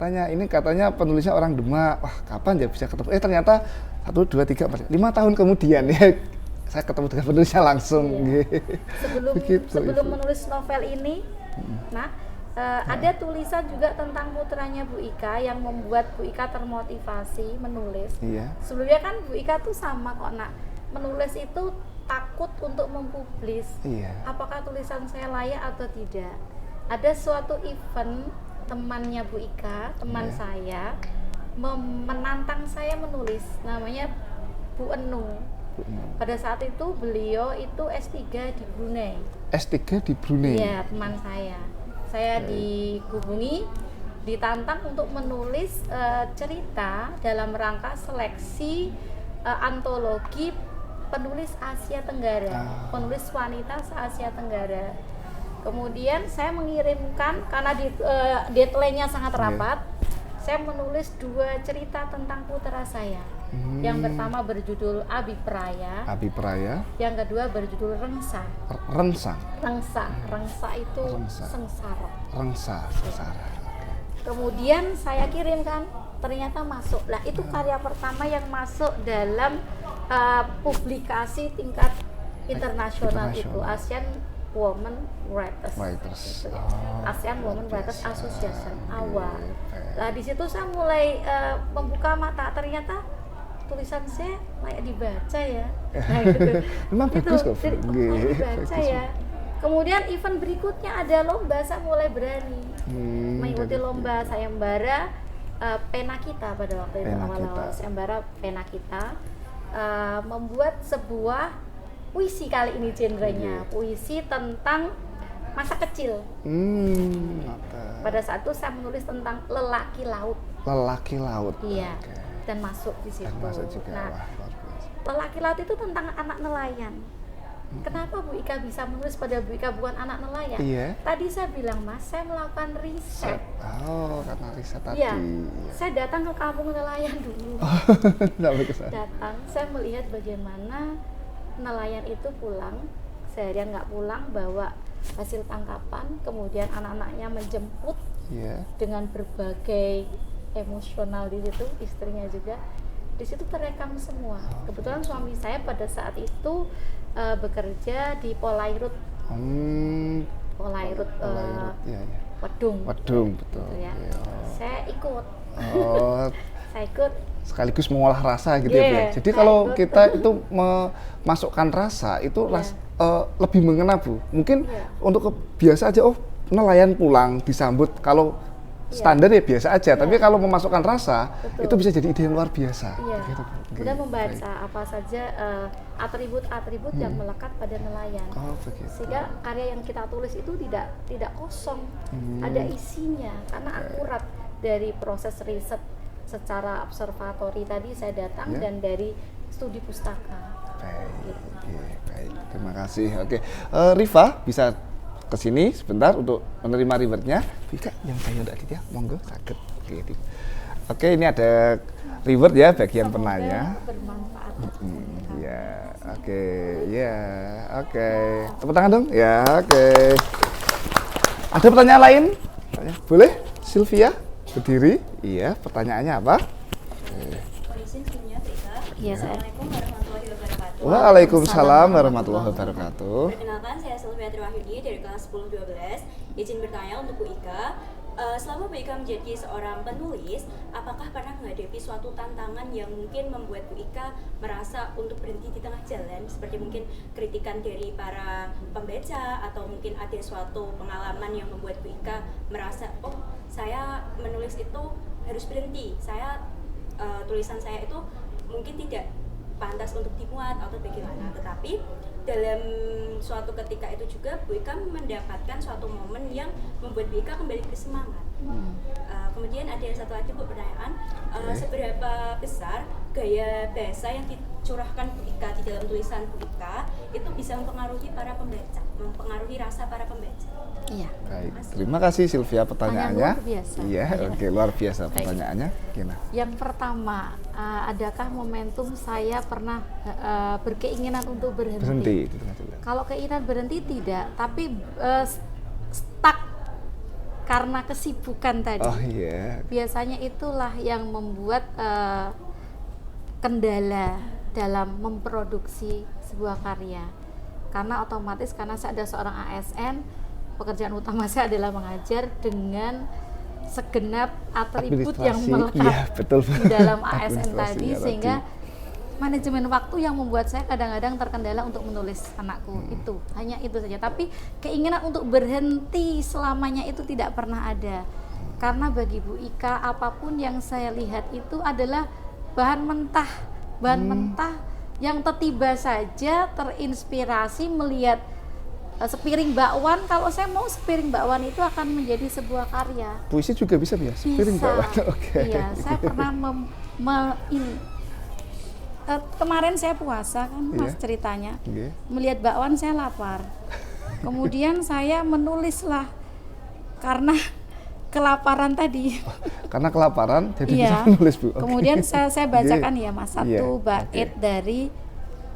tanya, ini katanya penulisnya orang Demak, wah kapan ya bisa ketemu? Ternyata 1, 2, 3, 4, 5 tahun kemudian ya saya ketemu dengan penulisnya langsung. Sebelum menulis novel ini, ada tulisan juga tentang putranya Bu Ika yang membuat Bu Ika termotivasi menulis. Sebelumnya kan Bu Ika tuh sama kok, menulis itu takut untuk mempublis. Apakah tulisan saya layak atau tidak? Ada suatu event temannya Bu Ika, teman saya menantang saya menulis, namanya Bu Enung. Pada saat itu beliau itu S3 di Brunei. S3 di Brunei? Iya, teman saya. Saya dihubungi, ditantang untuk menulis cerita dalam rangka seleksi antologi penulis Asia Tenggara, penulis wanita se-Asia Tenggara. Kemudian saya mengirimkan, karena deadline-nya sangat rapat, saya menulis 2 cerita tentang putra saya. Yang pertama berjudul Abi Praya. Yang kedua berjudul Rengsa. Rengsa itu sengsara. Sengsara. Kemudian saya kirimkan, ternyata masuk. Lah itu karya pertama yang masuk dalam publikasi tingkat internasional itu, Asian Women Writers. ASEAN Women Writers Association AWA. Nah di situ saya mulai membuka mata, ternyata tulisan saya layak dibaca ya. Nah, gitu. Memang bagus kok. Dibaca ya. Kemudian event berikutnya ada lomba, saya mulai berani mengikuti lomba sayembara pena kita pada waktu itu, awal-awal sayembara pena kita, membuat sebuah puisi, kali ini genrenya puisi tentang masa kecil. Pada saat itu saya menulis tentang lelaki laut. Iya. Dan masuk di situ. Lelaki laut itu tentang anak nelayan. Kenapa Bu Ika bisa menulis pada Bu Ika bukan anak nelayan? Tadi saya bilang, Mas, saya melakukan riset. Karena riset tadi. Saya datang ke kampung nelayan dulu. Datang, saya melihat bagaimana nelayan itu pulang, seharian nggak pulang, bawa hasil tangkapan, kemudian anak-anaknya menjemput dengan berbagai emosional di situ, istrinya juga di situ terekam semua. Kebetulan suami saya pada saat itu bekerja di Polairut. Wedung betul. Gitu ya. Saya ikut. Saya ikut. Sekaligus mengolah rasa gitu ya. Jadi kalau kita itu memasukkan rasa itu lebih mengena, Bu. Mungkin untuk biasa aja, nelayan pulang disambut, kalau standar ya biasa aja, tapi kalau memasukkan rasa itu bisa jadi ide yang luar biasa. Gitu. Kemudian membaca apa saja atribut-atribut yang melekat pada nelayan, sehingga karya yang kita tulis itu tidak kosong, ada isinya karena akurat dari proses riset secara observatori tadi saya datang dan dari studi pustaka. Baik. Terima kasih. Rifa bisa kesini sebentar untuk menerima rewardnya. Bisa yang saya udah ya, monggo sakit. Ini ada reward ya bagian penanya. Bermanfaat. Tepuk tangan dong. Ada pertanyaan lain? Boleh, Sylvia berdiri. Pertanyaannya apa? Assalamualaikum warahmatullahi wabarakatuh. Waalaikumsalam warahmatullahi wabarakatuh. Perkenalkan, saya Sylvia Triwahyudi dari kelas 10-12. Izin bertanya untuk Bu Ika, selama Bu Ika menjadi seorang penulis, apakah pernah menghadapi suatu tantangan yang mungkin membuat Bu Ika merasa untuk berhenti di tengah jalan, seperti mungkin kritikan dari para pembaca, atau mungkin ada suatu pengalaman yang membuat Bu Ika merasa, saya menulis itu harus berhenti, tulisan saya itu mungkin tidak pantas untuk dimuat atau bagaimana, tetapi dalam suatu ketika itu juga Bu Ika mendapatkan suatu momen yang membuat Bu Ika kembali bersemangat. Kemudian ada satu lagi Bu pertanyaan, seberapa besar gaya bahasa yang dicurahkan Bu Ika di dalam tulisan Bu Ika itu bisa mempengaruhi para pembaca, mempengaruhi rasa para pembaca? Baik, terima kasih Sylvia pertanyaannya. Luar biasa. Luar biasa pertanyaannya. Yang pertama, adakah momentum saya pernah berkeinginan untuk berhenti? Kalau keinginan berhenti tidak, tapi stuck karena kesibukan tadi. Oh iya. Biasanya itulah yang membuat kendala dalam memproduksi sebuah karya. Karena otomatis karena saya ada seorang ASN, pekerjaan utama saya adalah mengajar dengan segenap atribut yang melekat di dalam ASN tadi, sehingga manajemen waktu yang membuat saya kadang-kadang terkendala untuk menulis anakku. Itu hanya itu saja. Tapi keinginan untuk berhenti selamanya itu tidak pernah ada, karena bagi Bu Ika apapun yang saya lihat itu adalah bahan mentah yang tiba-tiba saja terinspirasi melihat sepiring bakwan. Kalau saya mau sepiring bakwan itu akan menjadi sebuah karya. Puisi juga bisa ya? Sepiring bakwan. Oke. Iya, saya pernah kemarin saya puasa kan, Mas, ceritanya. Melihat bakwan saya lapar. Kemudian saya menulislah karena kelaparan tadi. Karena kelaparan jadi bisa menulis, Bu. Kemudian saya bacakan ya Mas, satu bait dari,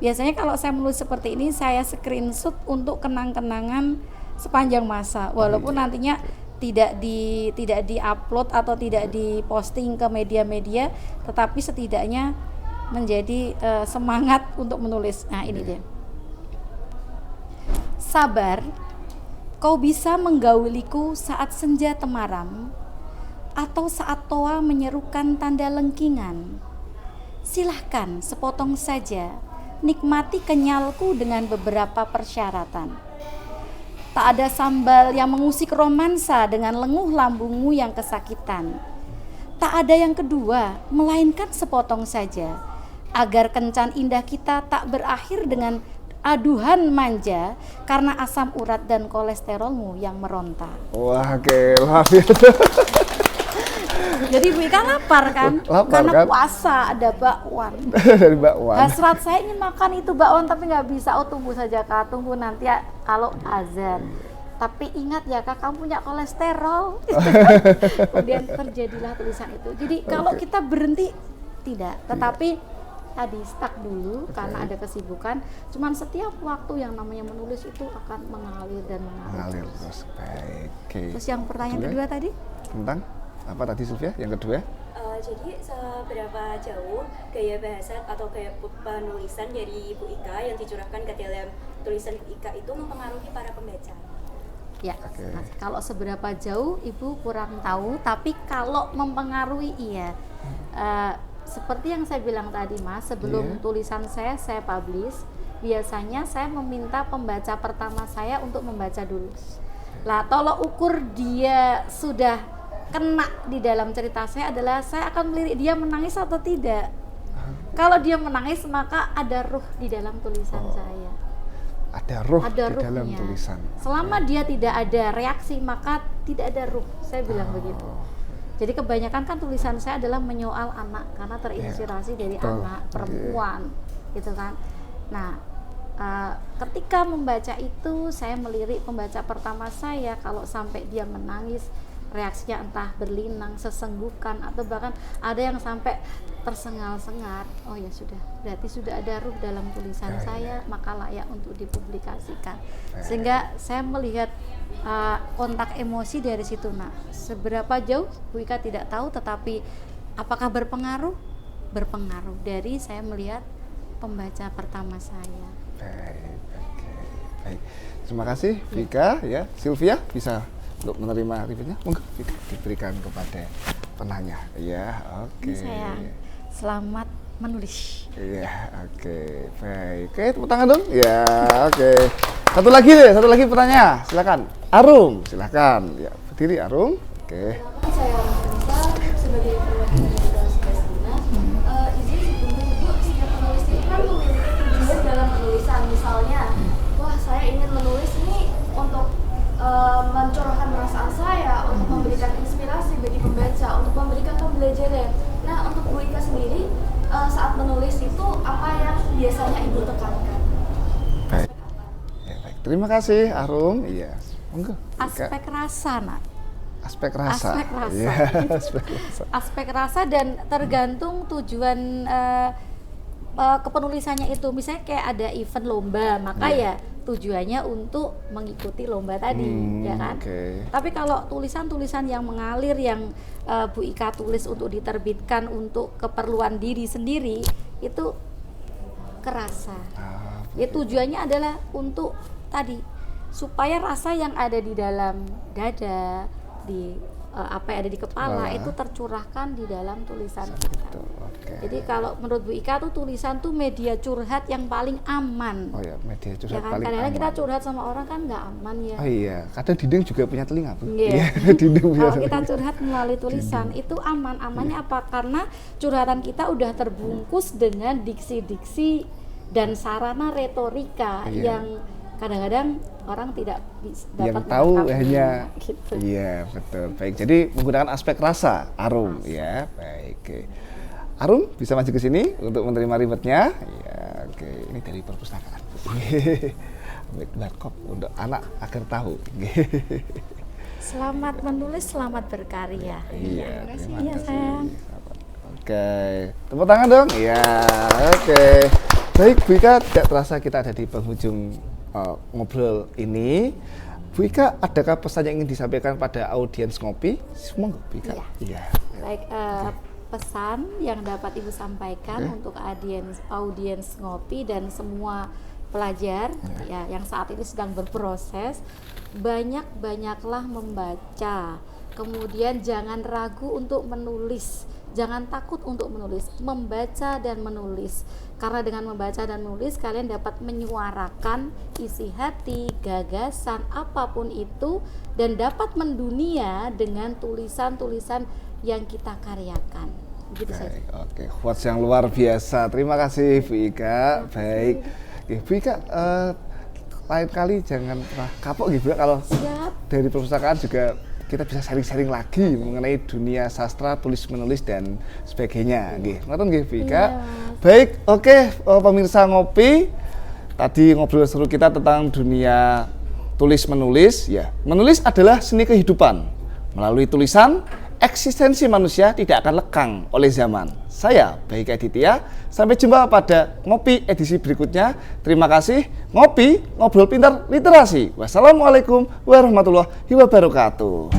biasanya kalau saya menulis seperti ini saya screenshot untuk kenang-kenangan sepanjang masa, walaupun nantinya tidak di-upload atau tidak diposting ke media-media, tetapi setidaknya menjadi semangat untuk menulis. Nah, ini dia. Sabar, kau bisa menggauliku saat senja temaram, atau saat toa menyerukan tanda lengkingan. Silahkan sepotong saja, nikmati kenyalku dengan beberapa persyaratan. Tak ada sambal yang mengusik romansa dengan lenguh lambungmu yang kesakitan. Tak ada yang kedua, melainkan sepotong saja, agar kencan indah kita tak berakhir dengan aduhan manja karena asam urat dan kolesterolmu yang meronta. Wah, oke, biasa. Jadi Bu Ika lapar kan? Karena puasa, ada bakwan. Dari bakwan. Hasrat saya ingin makan itu bakwan tapi nggak bisa. Oh, tunggu saja Kak, tunggu nanti ya kalau azan. Tapi ingat ya Kak, kamu punya kolesterol. Kemudian terjadilah tulisan itu. Jadi kalau kita berhenti tidak, tetapi tadi stuck dulu karena ada kesibukan. Cuman setiap waktu yang namanya menulis itu akan mengalir dan mengalir. Terus. Baik. Okay. Terus yang pertanyaan kedua tadi? Tentang apa tadi Sylvia? Yang kedua? Jadi seberapa jauh gaya bahasa atau gaya penulisan dari Bu Ika yang dicurahkan ke dalam tulisan Bu Ika itu mempengaruhi para pembaca? Ya, nah, kalau seberapa jauh Ibu kurang tahu, tapi kalau mempengaruhi iya. Seperti yang saya bilang tadi Mas, sebelum tulisan saya publish, biasanya saya meminta pembaca pertama saya untuk membaca dulu. Lah, tolok ukur dia sudah kena di dalam cerita saya adalah saya akan melirik dia menangis atau tidak. Kalau dia menangis maka ada ruh di dalam tulisan saya. Ada ruh di dalam tulisan. Selama dia tidak ada reaksi maka tidak ada ruh. Saya bilang begitu. Jadi kebanyakan kan tulisan saya adalah menyoal anak karena terinspirasi dari anak perempuan, gitu kan. Nah, ketika membaca itu saya melirik pembaca pertama saya, kalau sampai dia menangis, reaksinya entah berlinang, sesenggukan, atau bahkan ada yang sampai tersengal-sengat. Oh ya sudah, berarti sudah ada ruh dalam tulisan saya, maka layak untuk dipublikasikan. Sehingga saya melihat kontak emosi dari situ. Nah, seberapa jauh Bu Ika tidak tahu, tetapi apakah berpengaruh? Berpengaruh dari saya melihat pembaca pertama saya. Baik. Terima kasih Bu Ika ya. Sylvia bisa untuk menerima reviewnya, monggo diberikan kepada penanya. Ya, oke. Sayang, selamat menulis. Iya, oke. Baik. Oke, tepuk tangan dong. Ya, oke. Satu lagi pertanyaan. Silakan. Arum, silakan. Ya, berdiri Arum. Oke. Saya sebagai perwakilan dari kelas Palestina, izin sebelumnya Ibu, setiap penulis ini kan memiliki tujuan dalam penulisan. Misalnya, wah saya ingin menulis ini untuk mencurahkan perasaan saya, untuk memberikan inspirasi bagi pembaca, untuk memberikan pembelajaran. Nah, untuk Bu Ika sendiri, saat menulis itu apa yang biasanya Ibu tekankan? Baik. Ya, baik. Terima kasih Arum. Iya. Monggo. Aspek rasa, Nak. Aspek rasa. Ya, aspek rasa dan tergantung tujuan kepenulisannya itu. Misalnya kayak ada event lomba, maka ya tujuannya untuk mengikuti lomba tadi, ya kan? Tapi kalau tulisan-tulisan yang mengalir yang Bu Ika tulis untuk diterbitkan untuk keperluan diri sendiri itu kerasa. Ya tujuannya adalah untuk tadi supaya rasa yang ada di dalam dada, di apa yang ada di kepala itu tercurahkan di dalam tulisan kita. Jadi kalau menurut Bu Ika tuh tulisan tuh media curhat yang paling aman. Oh ya, media curhat ya kan? paling Kadang-kadang aman. kita curhat sama orang kan nggak aman ya. Oh iya, kadang dinding juga punya telinga, Bu. Iya. Dinding punya Kalau kita curhat melalui tulisan itu aman. Amannya apa? Karena curhatan kita udah terbungkus dengan diksi-diksi dan sarana retorika yang kadang-kadang orang tidak dapat yang tahu hanya gitu. Iya, betul. Baik, jadi menggunakan aspek rasa, Arum ya. Baik. Oke. Arum bisa maju ke sini untuk menerima ribetnya. Ya, oke. Ini dari perpustakaan. Barkop untuk anak agar tahu. Selamat menulis, selamat berkarya. Iya, iya sayang. Oke, tepuk tangan dong. Iya, oke. Baik, Bu Ika, tidak terasa kita ada di penghujung ngobrol ini. Bu Ika, adakah pesan yang ingin disampaikan pada audiens ngopi? Semua Bu Ika? Iya. Baik, pesan yang dapat Ibu sampaikan untuk audiens ngopi dan semua pelajar ya yang saat ini sedang berproses, banyaklah membaca. Kemudian jangan ragu untuk menulis. Jangan takut untuk menulis, membaca dan menulis. Karena dengan membaca dan menulis kalian dapat menyuarakan isi hati, gagasan, apapun itu dan dapat mendunia dengan tulisan-tulisan yang kita karyakan. Begitu saja. Oke, quotes yang luar biasa. Terima kasih Bu Ika. Baik. Bu Ika, lain kali jangan pernah kapok gitu kalau dari perpustakaan juga kita bisa sharing-sharing lagi mengenai dunia sastra, tulis menulis dan sebagainya. Nggih, ngoten nggih Bu Ika. Baik, oke, pemirsa ngopi. Tadi ngobrol seru kita tentang dunia tulis menulis ya. Menulis adalah seni kehidupan. Melalui tulisan, eksistensi manusia tidak akan lekang oleh zaman. Saya Baik Aditya, sampai jumpa pada Ngopi edisi berikutnya. Terima kasih. Ngopi, ngobrol pintar literasi. Wassalamualaikum warahmatullahi wabarakatuh.